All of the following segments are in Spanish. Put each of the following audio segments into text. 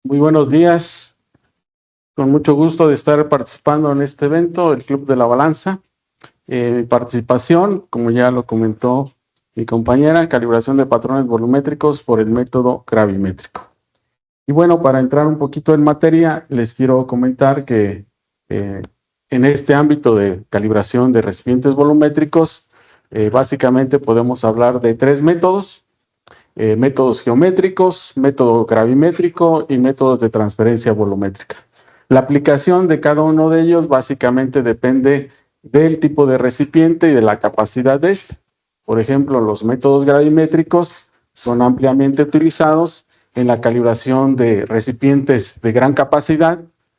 Muy buenos días. Con mucho gusto de estar participando en este evento, el Club de la Balanza. Mi participación, como ya lo comentó mi compañera, calibración de patrones volumétricos por el método gravimétrico. Y bueno, para entrar un poquito en materia, les quiero comentar que en este ámbito de calibración de recipientes volumétricos, básicamente podemos hablar de tres métodos. Métodos geométricos, método gravimétrico y métodos de transferencia volumétrica. La aplicación de cada uno de ellos básicamente depende del tipo de recipiente y de la capacidad de este. Por ejemplo, los métodos gravimétricos son ampliamente utilizados en la calibración de recipientes de gran capacidad,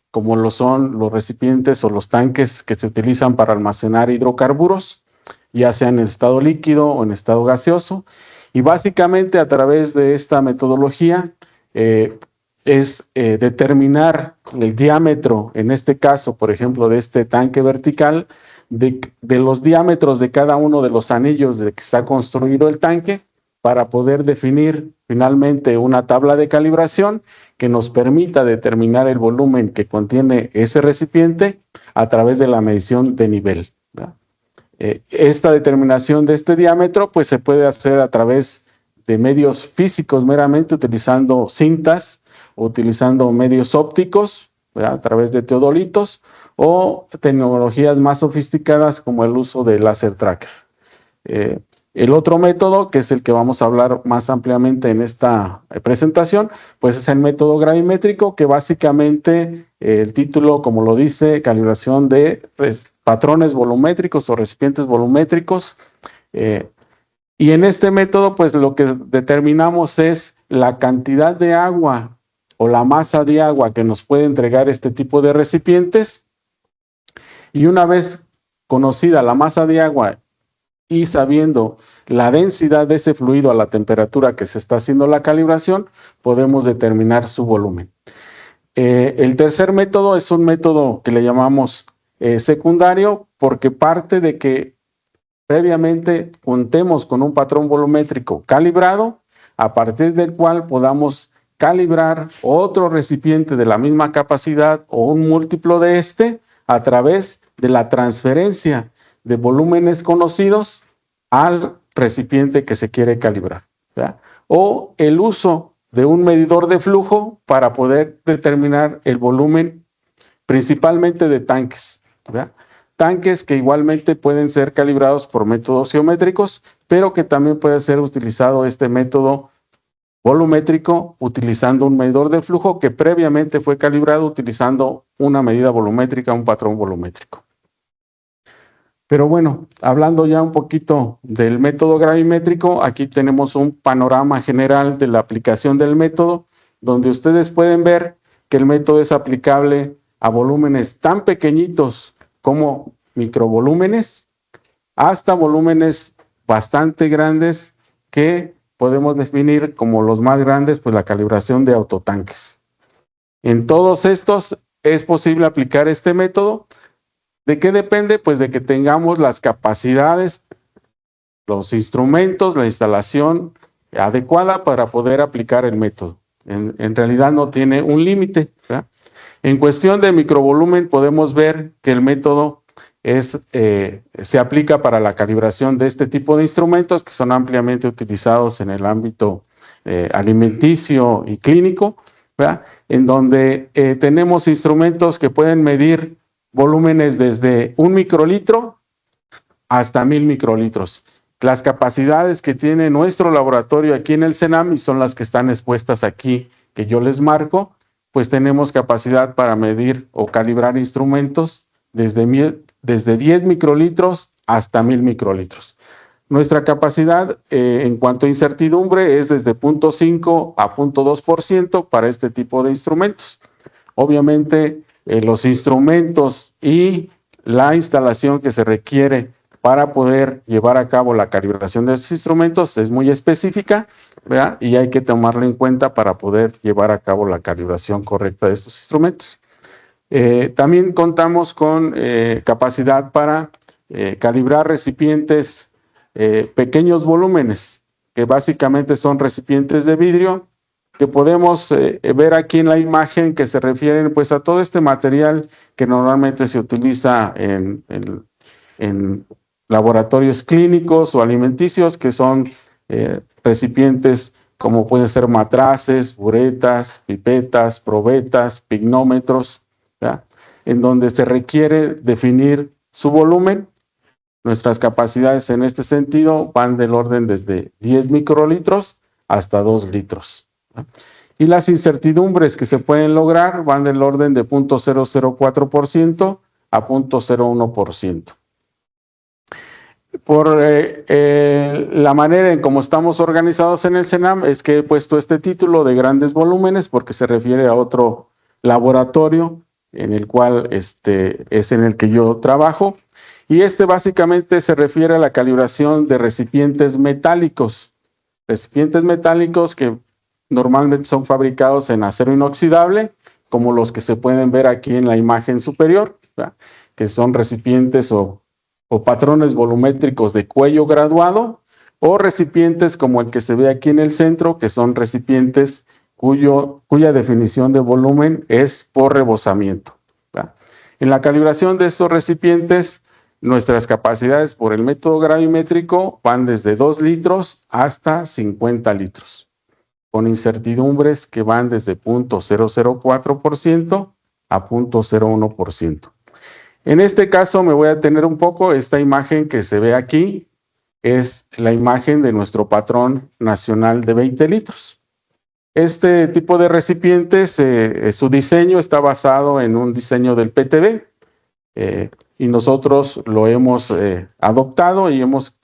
como lo son los recipientes o los tanques que se utilizan para almacenar hidrocarburos, ya sea en estado líquido o en estado gaseoso. Y básicamente a través de esta metodología es determinar el diámetro, en este caso, por ejemplo, de este tanque vertical, de los diámetros de cada uno de los anillos de que está construido el tanque, para poder definir finalmente una tabla de calibración que nos permita determinar el volumen que contiene ese recipiente a través de la medición de nivel, ¿verdad? Esta determinación de este diámetro pues se puede hacer a través de medios físicos meramente, utilizando cintas, o utilizando medios ópticos, ¿verdad?, a través de teodolitos, o tecnologías más sofisticadas como el uso de láser tracker. El otro método, que es el que vamos a hablar más ampliamente en esta presentación, pues es el método gravimétrico, que básicamente el título, como lo dice, calibración de patrones volumétricos o recipientes volumétricos. Y en este método, pues lo que determinamos es la cantidad de agua o la masa de agua que nos puede entregar este tipo de recipientes. Y una vez conocida la masa de agua y sabiendo la densidad de ese fluido a la temperatura que se está haciendo la calibración, podemos determinar su volumen. El tercer método es un método que le llamamos secundario, porque parte de que previamente contemos con un patrón volumétrico calibrado, a partir del cual podamos calibrar otro recipiente de la misma capacidad o un múltiplo de este a través de la transferencia de volúmenes conocidos al recipiente que se quiere calibrar, ¿verdad? O el uso de un medidor de flujo para poder determinar el volumen principalmente de tanques, ¿verdad? Tanques que igualmente pueden ser calibrados por métodos geométricos, pero que también puede ser utilizado este método volumétrico utilizando un medidor de flujo que previamente fue calibrado utilizando una medida volumétrica, un patrón volumétrico. Pero bueno, hablando ya un poquito del método gravimétrico, aquí tenemos un panorama general de la aplicación del método, donde ustedes pueden ver que el método es aplicable a volúmenes tan pequeñitos como microvolúmenes, hasta volúmenes bastante grandes que podemos definir como los más grandes, pues la calibración de autotanques. En todos estos es posible aplicar este método. ¿De qué depende? Pues de que tengamos las capacidades, los instrumentos, la instalación adecuada para poder aplicar el método. En realidad no tiene un límite, ¿verdad? En cuestión de microvolumen podemos ver que el método se aplica para la calibración de este tipo de instrumentos que son ampliamente utilizados en el ámbito alimenticio y clínico, ¿verdad?, en donde tenemos instrumentos que pueden medir volúmenes desde 1 microlitro hasta 1000 microlitros. Las capacidades que tiene nuestro laboratorio aquí en el CENAM, y son las que están expuestas aquí, que yo les marco, pues tenemos capacidad para medir o calibrar instrumentos desde 10 microlitros hasta 1000 microlitros. Nuestra capacidad en cuanto a incertidumbre es desde 0.5 a 0.2% para este tipo de instrumentos. Obviamente, los instrumentos y la instalación que se requiere para poder llevar a cabo la calibración de estos instrumentos es muy específica, ¿verdad?, y hay que tomarla en cuenta para poder llevar a cabo la calibración correcta de estos instrumentos. También contamos con capacidad para calibrar recipientes pequeños volúmenes, que básicamente son recipientes de vidrio que podemos ver aquí en la imagen, que se refieren pues a todo este material que normalmente se utiliza en laboratorios clínicos o alimenticios, que son recipientes como pueden ser matraces, buretas, pipetas, probetas, pignómetros, ¿ya? En donde se requiere definir su volumen. Nuestras capacidades en este sentido van del orden desde 10 microlitros hasta 2 litros. ¿Ya? Y las incertidumbres que se pueden lograr van del orden de 0.004% a 0.01%. Por la manera en cómo estamos organizados en el CENAM es que he puesto este título de grandes volúmenes porque se refiere a otro laboratorio en el cual es en el que yo trabajo, y básicamente se refiere a la calibración de recipientes metálicos que normalmente son fabricados en acero inoxidable, como los que se pueden ver aquí en la imagen superior, ¿verdad? Que son recipientes o patrones volumétricos de cuello graduado, o recipientes como el que se ve aquí en el centro, que son recipientes cuya definición de volumen es por rebosamiento, ¿verdad? En la calibración de estos recipientes, nuestras capacidades por el método gravimétrico van desde 2 litros hasta 50 litros, con incertidumbres que van desde 0.004% a 0.01%. En este caso me voy a detener un poco. Esta imagen que se ve aquí es la imagen de nuestro patrón nacional de 20 litros. Este tipo de recipientes, su diseño está basado en un diseño del PTB, y nosotros lo hemos adoptado y hemos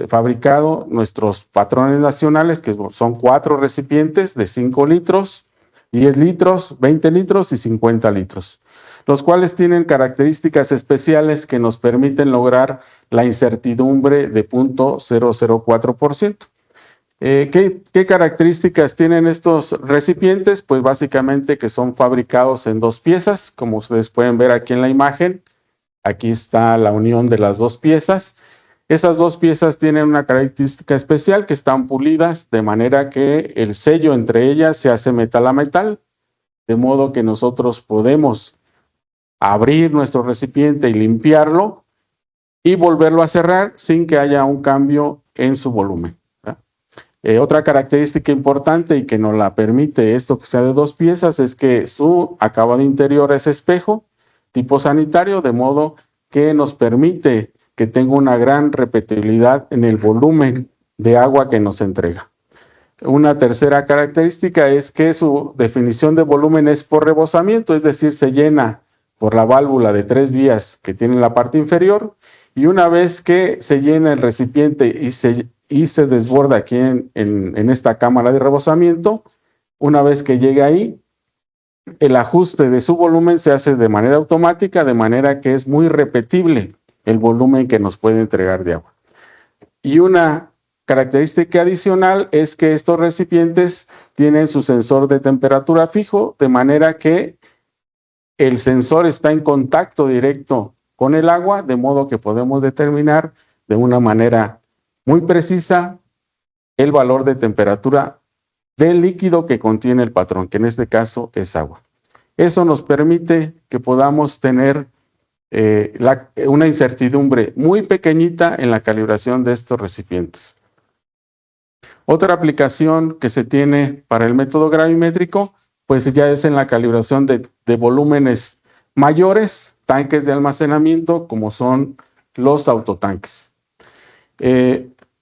fabricado nuestros patrones nacionales, que son 4 recipientes de 5 litros, 10 litros, 20 litros y 50 litros, los cuales tienen características especiales que nos permiten lograr la incertidumbre de 0.004%. ¿Qué características tienen estos recipientes? Pues básicamente que son fabricados en 2 piezas, como ustedes pueden ver aquí en la imagen. Aquí está la unión de las 2 piezas. Esas 2 piezas tienen una característica especial, que están pulidas de manera que el sello entre ellas se hace metal a metal, de modo que nosotros podemos abrir nuestro recipiente y limpiarlo y volverlo a cerrar sin que haya un cambio en su volumen. Otra característica importante y que nos la permite esto que sea de 2 piezas es que su acabado interior es espejo, tipo sanitario, de modo que nos permite que tenga una gran repetibilidad en el volumen de agua que nos entrega. Una tercera característica es que su definición de volumen es por rebosamiento, es decir, se llena por la válvula de 3 vías que tiene la parte inferior, y una vez que se llena el recipiente y se desborda aquí en esta cámara de rebosamiento, una vez que llega ahí, el ajuste de su volumen se hace de manera automática, de manera que es muy repetible el volumen que nos puede entregar de agua. Y una característica adicional es que estos recipientes tienen su sensor de temperatura fijo, de manera que el sensor está en contacto directo con el agua, de modo que podemos determinar de una manera muy precisa el valor de temperatura del líquido que contiene el patrón, que en este caso es agua. Eso nos permite que podamos tener una incertidumbre muy pequeñita en la calibración de estos recipientes. Otra aplicación que se tiene para el método gravimétrico, pues ya es en la calibración de volúmenes mayores, tanques de almacenamiento, como son los autotanques.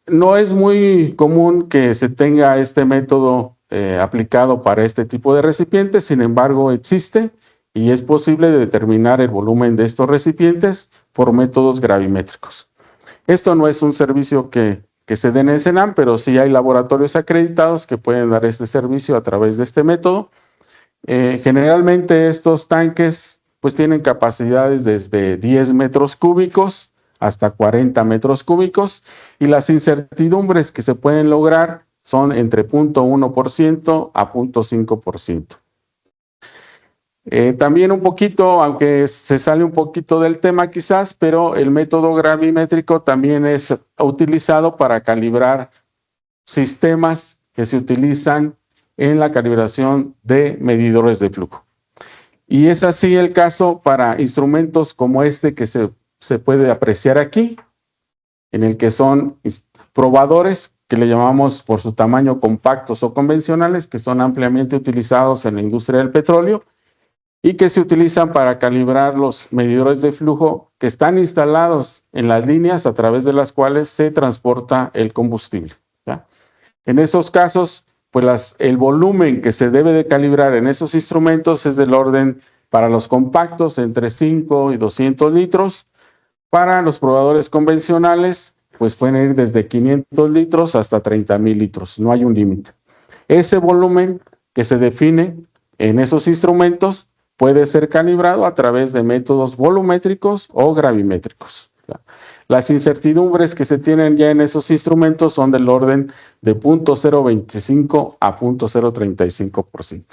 No es muy común que se tenga este método aplicado para este tipo de recipientes, sin embargo existe y es posible determinar el volumen de estos recipientes por métodos gravimétricos. Esto no es un servicio que se dé en el CENAM, pero sí hay laboratorios acreditados que pueden dar este servicio a través de este método. Generalmente estos tanques pues tienen capacidades desde 10 metros cúbicos hasta 40 metros cúbicos, y las incertidumbres que se pueden lograr son entre 0.1% a 0.5%. También un poquito, aunque se sale un poquito del tema quizás, pero el método gravimétrico también es utilizado para calibrar sistemas que se utilizan en la calibración de medidores de flujo. Y es así el caso para instrumentos como este que se puede apreciar aquí, en el que son probadores que le llamamos por su tamaño compactos o convencionales, que son ampliamente utilizados en la industria del petróleo y que se utilizan para calibrar los medidores de flujo que están instalados en las líneas a través de las cuales se transporta el combustible, ¿ya? En esos casos, pues el volumen que se debe de calibrar en esos instrumentos es del orden para los compactos entre 5 y 200 litros. Para los probadores convencionales, pues pueden ir desde 500 litros hasta 30,000 litros, no hay un límite. Ese volumen que se define en esos instrumentos puede ser calibrado a través de métodos volumétricos o gravimétricos. Las incertidumbres que se tienen ya en esos instrumentos son del orden de 0.025 a 0.035%.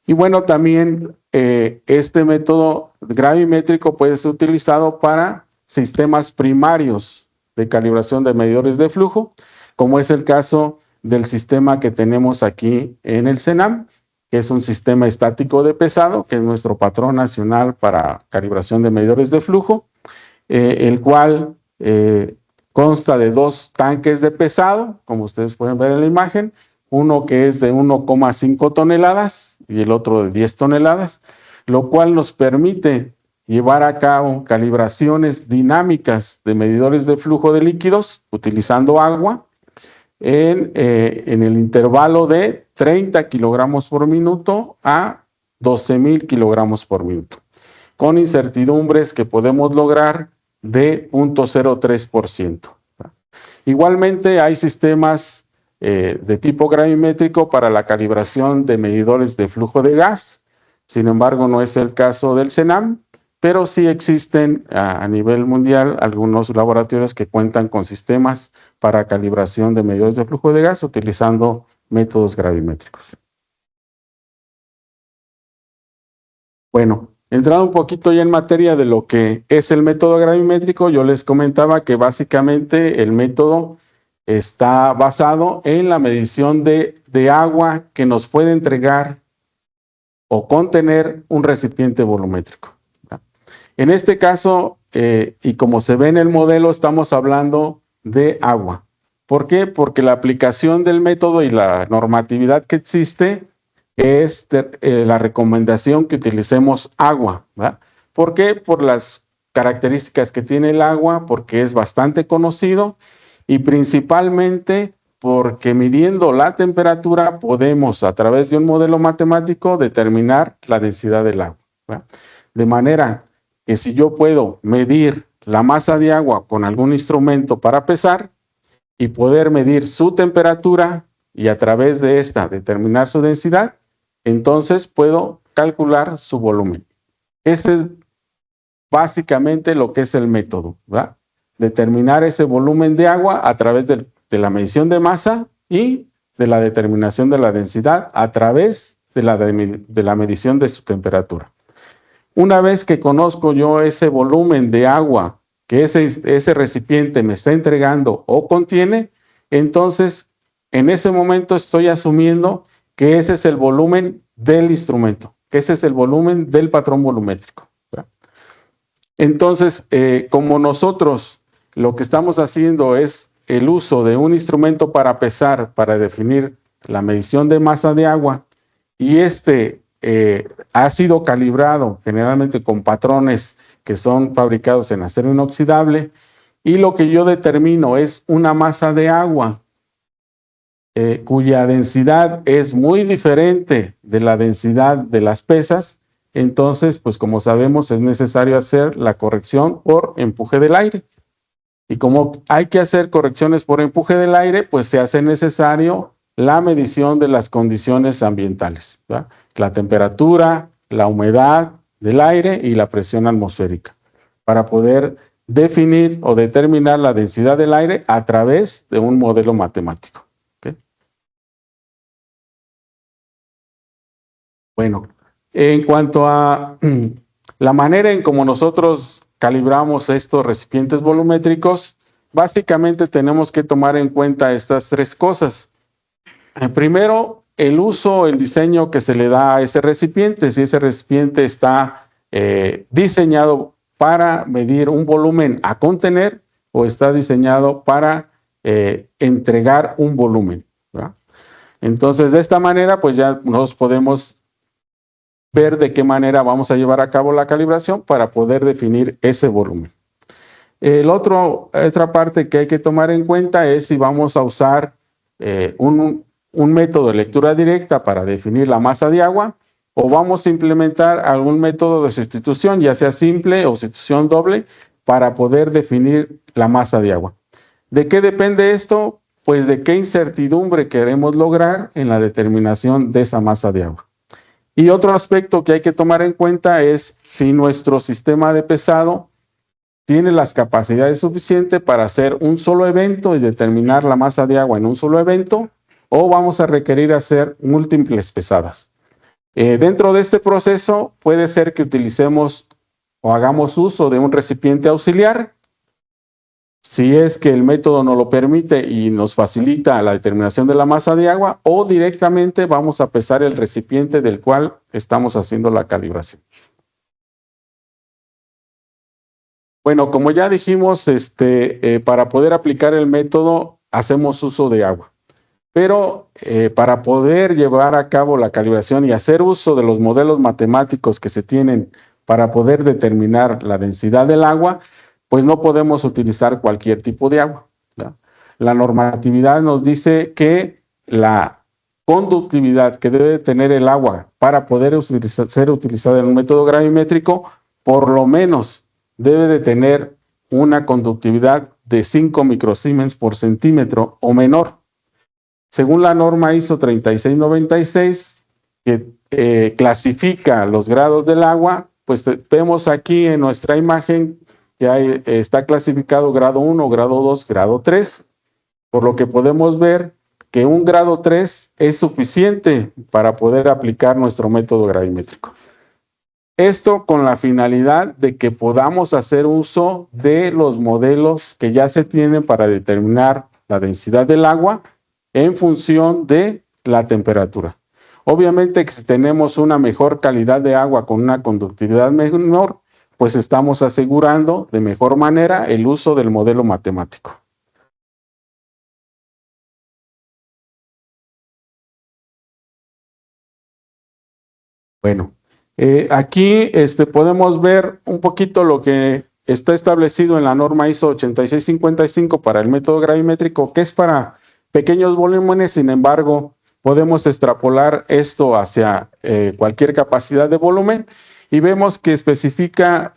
Y bueno, también este método gravimétrico puede ser utilizado para sistemas primarios de calibración de medidores de flujo, como es el caso del sistema que tenemos aquí en el CENAM, que es un sistema estático de pesado, que es nuestro patrón nacional para calibración de medidores de flujo, el cual consta de 2 tanques de pesado, como ustedes pueden ver en la imagen, uno que es de 1,5 toneladas y el otro de 10 toneladas, lo cual nos permite llevar a cabo calibraciones dinámicas de medidores de flujo de líquidos utilizando agua en el intervalo de 30 kilogramos por minuto a 12,000 kilogramos por minuto, con incertidumbres que podemos lograr de 0.03%. Igualmente hay sistemas de tipo gravimétrico para la calibración de medidores de flujo de gas. Sin embargo, no es el caso del CENAM, pero sí existen a nivel mundial algunos laboratorios que cuentan con sistemas para calibración de medidores de flujo de gas utilizando métodos gravimétricos. Bueno, entrando un poquito ya en materia de lo que es el método gravimétrico, yo les comentaba que básicamente el método está basado en la medición de agua que nos puede entregar o contener un recipiente volumétrico. En este caso, y como se ve en el modelo, estamos hablando de agua. ¿Por qué? Porque la aplicación del método y la normatividad que existe es la recomendación que utilicemos agua, ¿verdad? ¿Por qué? Por las características que tiene el agua, porque es bastante conocido y principalmente porque midiendo la temperatura podemos a través de un modelo matemático determinar la densidad del agua, ¿verdad? De manera que si yo puedo medir la masa de agua con algún instrumento para pesar y poder medir su temperatura y a través de esta determinar su densidad, entonces puedo calcular su volumen. Ese es básicamente lo que es el método, ¿verdad? Determinar ese volumen de agua a través de la medición de masa y de la determinación de la densidad a través de la medición de su temperatura. Una vez que conozco yo ese volumen de agua que ese recipiente me está entregando o contiene, entonces en ese momento estoy asumiendo que ese es el volumen del instrumento, que ese es el volumen del patrón volumétrico, ¿verdad? Entonces, como nosotros lo que estamos haciendo es el uso de un instrumento para pesar, para definir la medición de masa de agua, y ha sido calibrado generalmente con patrones que son fabricados en acero inoxidable, y lo que yo determino es una masa de agua cuya densidad es muy diferente de la densidad de las pesas. Entonces, pues como sabemos, es necesario hacer la corrección por empuje del aire. Y como hay que hacer correcciones por empuje del aire, pues se hace necesario la medición de las condiciones ambientales, ¿verdad? La temperatura, la humedad del aire y la presión atmosférica, para poder definir o determinar la densidad del aire a través de un modelo matemático. ¿Okay? Bueno, en cuanto a la manera en cómo nosotros calibramos estos recipientes volumétricos, básicamente tenemos que tomar en cuenta estas 3 cosas. Primero, el uso, el diseño que se le da a ese recipiente, si ese recipiente está diseñado para medir un volumen a contener o está diseñado para entregar un volumen, ¿verdad? Entonces, de esta manera, pues ya nos podemos ver de qué manera vamos a llevar a cabo la calibración para poder definir ese volumen. Otra parte que hay que tomar en cuenta es si vamos a usar un método de lectura directa para definir la masa de agua o vamos a implementar algún método de sustitución, ya sea simple o sustitución doble, para poder definir la masa de agua. ¿De qué depende esto? Pues de qué incertidumbre queremos lograr en la determinación de esa masa de agua. Y otro aspecto que hay que tomar en cuenta es si nuestro sistema de pesado tiene las capacidades suficientes para hacer un solo evento y determinar la masa de agua en un solo evento, o vamos a requerir hacer múltiples pesadas. Dentro de este proceso puede ser que utilicemos o hagamos uso de un recipiente auxiliar, si es que el método nos lo permite y nos facilita la determinación de la masa de agua, o directamente vamos a pesar el recipiente del cual estamos haciendo la calibración. Bueno, como ya dijimos, para poder aplicar el método hacemos uso de agua. Pero para poder llevar a cabo la calibración y hacer uso de los modelos matemáticos que se tienen para poder determinar la densidad del agua, pues no podemos utilizar cualquier tipo de agua, ¿no? La normatividad nos dice que la conductividad que debe tener el agua para poder ser utilizada en un método gravimétrico, por lo menos debe de tener una conductividad de 5 microsiemens por centímetro o menor. Según la norma ISO 3696, que clasifica los grados del agua, pues vemos aquí en nuestra imagen que está clasificado grado 1, grado 2, grado 3, por lo que podemos ver que un grado 3 es suficiente para poder aplicar nuestro método gravimétrico. Esto con la finalidad de que podamos hacer uso de los modelos que ya se tienen para determinar la densidad del agua en función de la temperatura. Obviamente que si tenemos una mejor calidad de agua con una conductividad menor, pues estamos asegurando de mejor manera el uso del modelo matemático. Bueno, aquí podemos ver un poquito lo que está establecido en la norma ISO 8655 para el método gravimétrico, que es para pequeños volúmenes. Sin embargo, podemos extrapolar esto hacia cualquier capacidad de volumen y vemos que especifica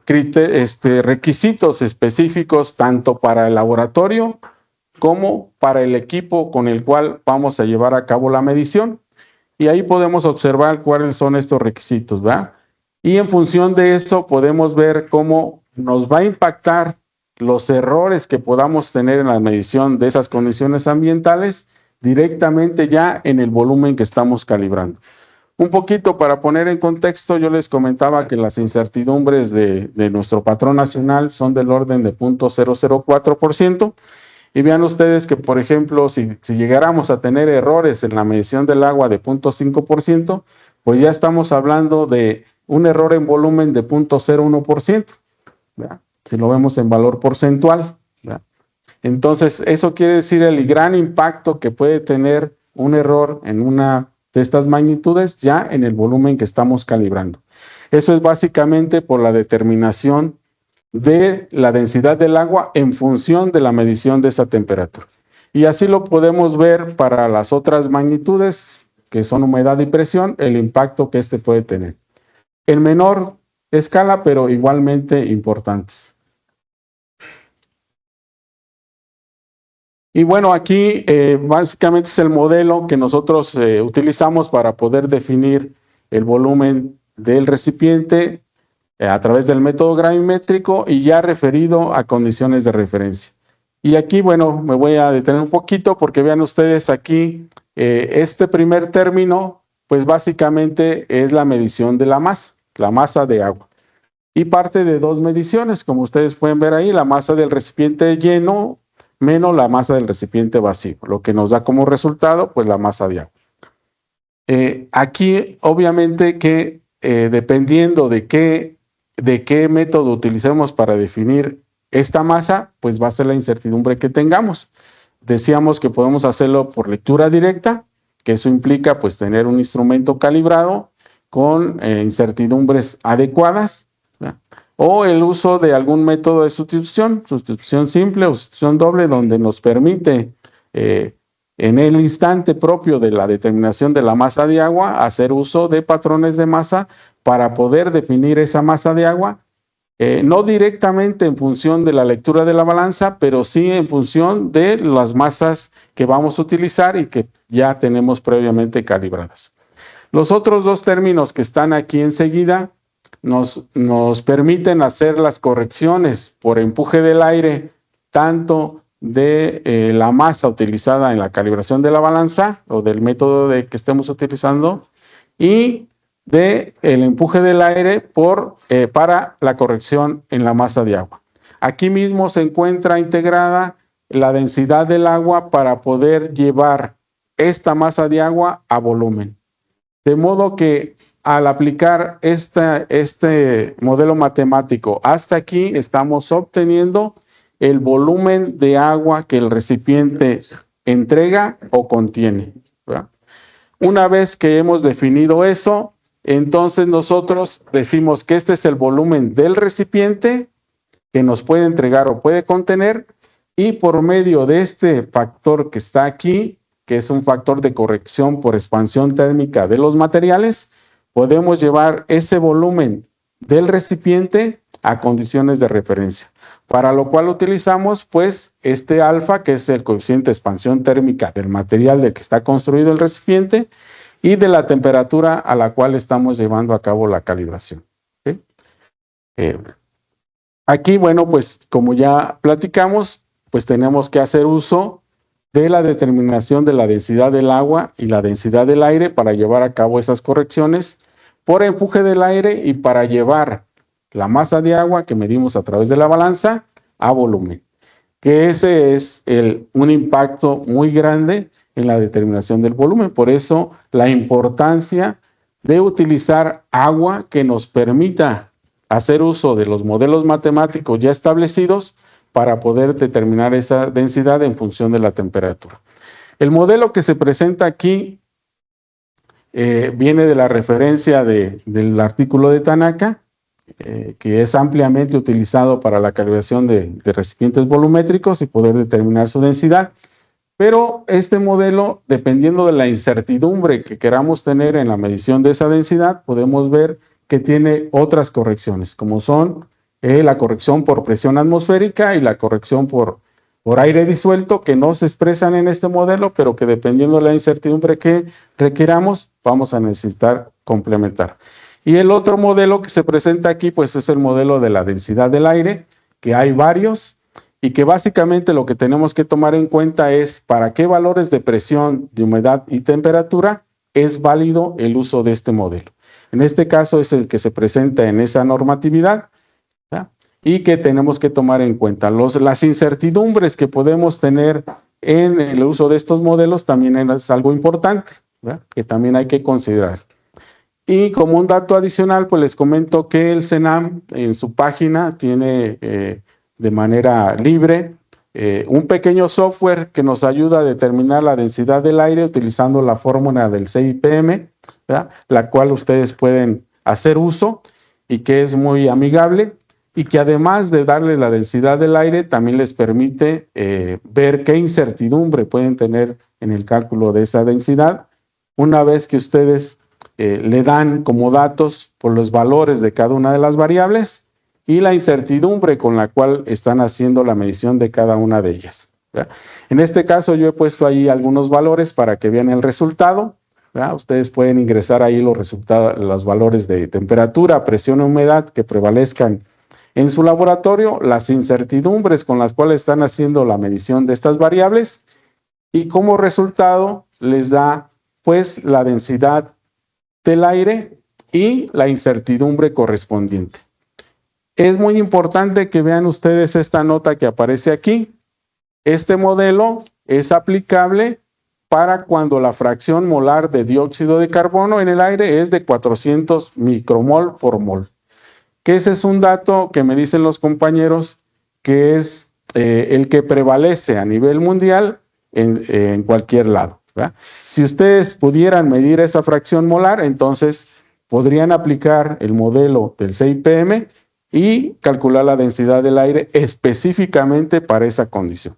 requisitos específicos tanto para el laboratorio como para el equipo con el cual vamos a llevar a cabo la medición. Y ahí podemos observar cuáles son estos requisitos, ¿verdad? Y en función de eso podemos ver cómo nos va a impactar los errores que podamos tener en la medición de esas condiciones ambientales directamente ya en el volumen que estamos calibrando. Un poquito para poner en contexto, yo les comentaba que las incertidumbres de nuestro patrón nacional son del orden de 0.004%. Y vean ustedes que, por ejemplo, si llegáramos a tener errores en la medición del agua de 0.5%, pues ya estamos hablando de un error en volumen de 0.01%, ¿verdad? Si lo vemos en valor porcentual, ¿verdad? Entonces, eso quiere decir el gran impacto que puede tener un error en una de estas magnitudes ya en el volumen que estamos calibrando. Eso es básicamente por la determinación de la densidad del agua en función de la medición de esa temperatura. Y así lo podemos ver para las otras magnitudes, que son humedad y presión, el impacto que puede tener. En menor escala, pero igualmente importantes. Y bueno, aquí básicamente es el modelo que nosotros utilizamos para poder definir el volumen del recipiente a través del método gravimétrico y ya referido a condiciones de referencia. Y aquí, bueno, me voy a detener un poquito porque vean ustedes aquí, este primer término, pues básicamente es la medición de la masa de agua. Y parte de dos mediciones, como ustedes pueden ver ahí, la masa del recipiente lleno menos la masa del recipiente vacío, lo que nos da como resultado, pues la masa de agua. Aquí, obviamente que dependiendo de qué método utilicemos para definir esta masa, pues va a ser la incertidumbre que tengamos. Decíamos que podemos hacerlo por lectura directa, que eso implica pues tener un instrumento calibrado con incertidumbres adecuadas, ¿verdad? O el uso de algún método de sustitución simple o sustitución doble, donde nos permite en el instante propio de la determinación de la masa de agua, hacer uso de patrones de masa para poder definir esa masa de agua, no directamente en función de la lectura de la balanza, pero sí en función de las masas que vamos a utilizar y que ya tenemos previamente calibradas. Los otros dos términos que están aquí enseguida nos permiten hacer las correcciones por empuje del aire, tanto de la masa utilizada en la calibración de la balanza o del método que estemos utilizando, y del empuje del aire para la corrección en la masa de agua. Aquí mismo se encuentra integrada la densidad del agua para poder llevar esta masa de agua a volumen. De modo que al aplicar este modelo matemático hasta aquí, estamos obteniendo el volumen de agua que el recipiente entrega o contiene, ¿verdad? Una vez que hemos definido eso, entonces nosotros decimos que este es el volumen del recipiente que nos puede entregar o puede contener, y por medio de este factor que está aquí, que es un factor de corrección por expansión térmica de los materiales, podemos llevar ese volumen del recipiente a condiciones de referencia, para lo cual utilizamos pues este alfa, que es el coeficiente de expansión térmica del material del que está construido el recipiente, y de la temperatura a la cual estamos llevando a cabo la calibración. ¿Sí? Aquí, bueno, pues como ya platicamos, pues tenemos que hacer uso de la determinación de la densidad del agua y la densidad del aire para llevar a cabo esas correcciones por empuje del aire y para llevar la masa de agua que medimos a través de la balanza a volumen, que ese es un impacto muy grande en la determinación del volumen. Por eso la importancia de utilizar agua que nos permita hacer uso de los modelos matemáticos ya establecidos para poder determinar esa densidad en función de la temperatura. El modelo que se presenta aquí viene de la referencia del artículo de Tanaka, que es ampliamente utilizado para la calibración de recipientes volumétricos y poder determinar su densidad. Pero este modelo, dependiendo de la incertidumbre que queramos tener en la medición de esa densidad, podemos ver que tiene otras correcciones, como son la corrección por presión atmosférica y la corrección por aire disuelto, que no se expresan en este modelo, pero que dependiendo de la incertidumbre que requiramos, vamos a necesitar complementar. Y el otro modelo que se presenta aquí, pues es el modelo de la densidad del aire, que hay varios, y que básicamente lo que tenemos que tomar en cuenta es para qué valores de presión, de humedad y temperatura es válido el uso de este modelo. En este caso es el que se presenta en esa normatividad, ¿verdad? Y que tenemos que tomar en cuenta. Las incertidumbres que podemos tener en el uso de estos modelos también es algo importante, ¿verdad? Que también hay que considerar. Y como un dato adicional, pues les comento que el CENAM en su página tiene de manera libre un pequeño software que nos ayuda a determinar la densidad del aire utilizando la fórmula del CIPM, ¿verdad? La cual ustedes pueden hacer uso y que es muy amigable, y que además de darle la densidad del aire, también les permite ver qué incertidumbre pueden tener en el cálculo de esa densidad, una vez que ustedes le dan como datos por los valores de cada una de las variables y la incertidumbre con la cual están haciendo la medición de cada una de ellas, ¿verdad? En este caso yo he puesto ahí algunos valores para que vean el resultado, ¿verdad? Ustedes pueden ingresar ahí los valores de temperatura, presión y humedad que prevalezcan en su laboratorio, las incertidumbres con las cuales están haciendo la medición de estas variables, y como resultado les da pues la densidad del aire y la incertidumbre correspondiente. Es muy importante que vean ustedes esta nota que aparece aquí. Este modelo es aplicable para cuando la fracción molar de dióxido de carbono en el aire es de 400 micromol por mol. Que ese es un dato que me dicen los compañeros que es el que prevalece a nivel mundial en cualquier lado, ¿verdad? Si ustedes pudieran medir esa fracción molar, entonces podrían aplicar el modelo del CIPM y calcular la densidad del aire específicamente para esa condición.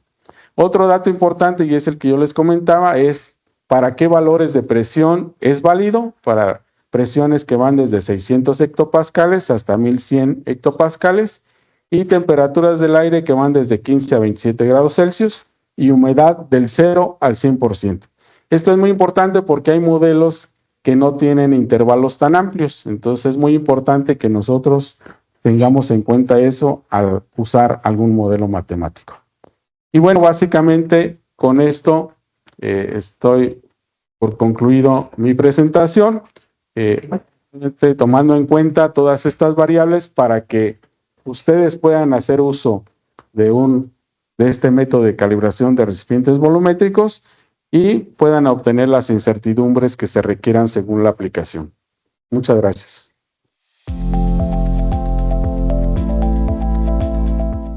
Otro dato importante, y es el que yo les comentaba, es para qué valores de presión es válido. Para presiones que van desde 600 hectopascales hasta 1100 hectopascales, y temperaturas del aire que van desde 15 a 27 grados Celsius y humedad del 0 al 100%. Esto es muy importante porque hay modelos que no tienen intervalos tan amplios, entonces es muy importante que nosotros tengamos en cuenta eso al usar algún modelo matemático. Y bueno, básicamente con esto estoy por concluido mi presentación, tomando en cuenta todas estas variables para que ustedes puedan hacer uso de este método de calibración de recipientes volumétricos y puedan obtener las incertidumbres que se requieran según la aplicación. Muchas gracias.